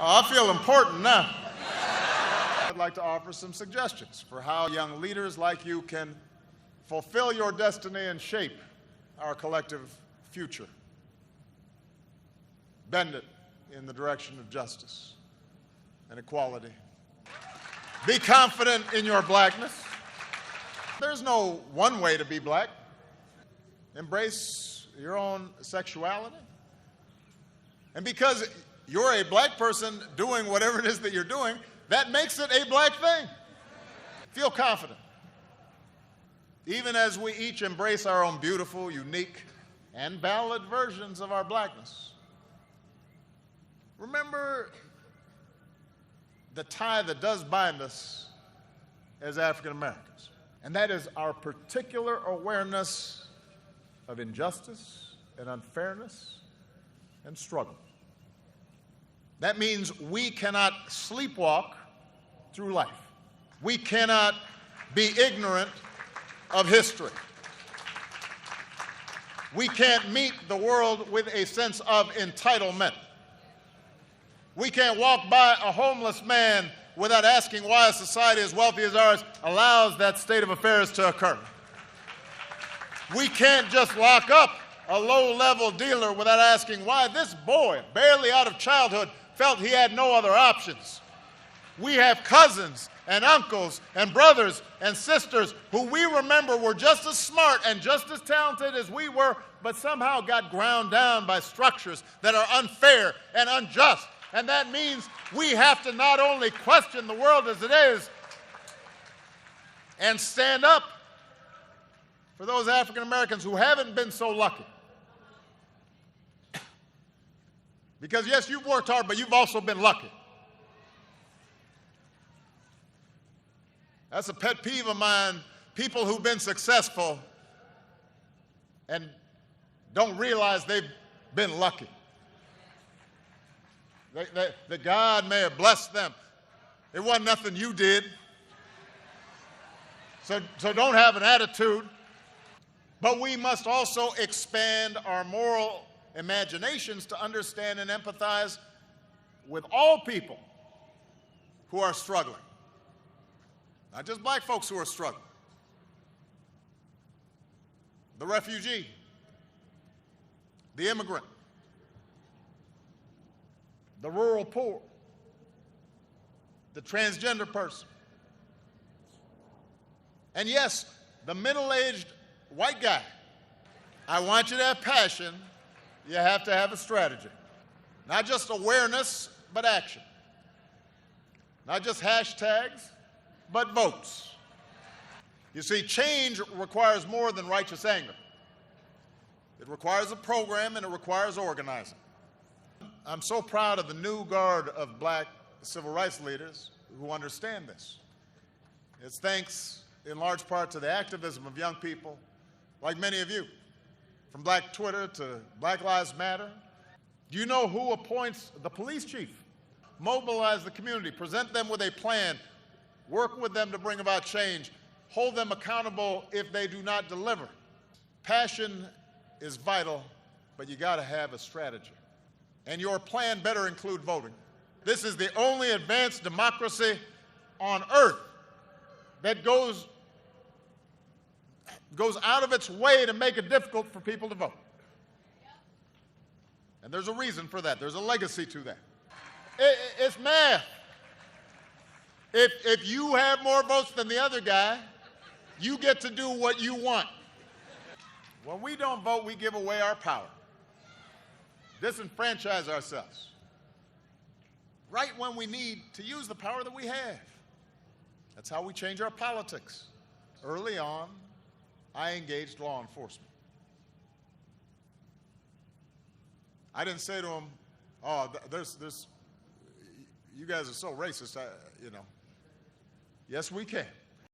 I feel important now. I'd like to offer some suggestions for how young leaders like you can fulfill your destiny and shape our collective future. Bend it in the direction of justice and equality. Be confident in your blackness. There's no one way to be black. Embrace your own sexuality. And because you're a black person doing whatever it is that you're doing, that makes it a black thing. Feel confident. Even as we each embrace our own beautiful, unique, and valid versions of our blackness. Remember the tie that does bind us as African Americans, and that is our particular awareness of injustice and unfairness and struggle. That means we cannot sleepwalk through life. We cannot be ignorant of history. We can't meet the world with a sense of entitlement. We can't walk by a homeless man without asking why a society as wealthy as ours allows that state of affairs to occur. We can't just lock up a low-level dealer without asking why this boy, barely out of childhood, felt he had no other options. We have cousins and uncles and brothers and sisters who we remember were just as smart and just as talented as we were, but somehow got ground down by structures that are unfair and unjust. And that means we have to not only question the world as it is and stand up for those African Americans who haven't been so lucky. Because yes, you've worked hard, but you've also been lucky. That's a pet peeve of mine, people who've been successful and don't realize they've been lucky. That God may have blessed them. It wasn't nothing you did. So don't have an attitude. But we must also expand our moral imaginations to understand and empathize with all people who are struggling. Not just black folks who are struggling. The refugee, the immigrant, the rural poor, the transgender person, and yes, the middle-aged white guy. I want you to have passion. You have to have a strategy. Not just awareness, but action. Not just hashtags, but votes. You see, change requires more than righteous anger. It requires a program and it requires organizing. I'm so proud of the new guard of black civil rights leaders who understand this. It's thanks in large part to the activism of young people like many of you, from Black Twitter to Black Lives Matter. Do you know who appoints the police chief? Mobilize the community, present them with a plan, work with them to bring about change, hold them accountable if they do not deliver. Passion is vital, but you gotta have a strategy. And your plan better include voting. This is the only advanced democracy on earth that goes out of its way to make it difficult for people to vote. And there's a reason for that. There's a legacy to that. It's math. If you have more votes than the other guy, you get to do what you want. When we don't vote, we give away our power. Disenfranchise ourselves. Right when we need to use the power that we have. That's how we change our politics. Early on, I engaged law enforcement. I didn't say to them, oh, you guys are so racist, you know. Yes, we can.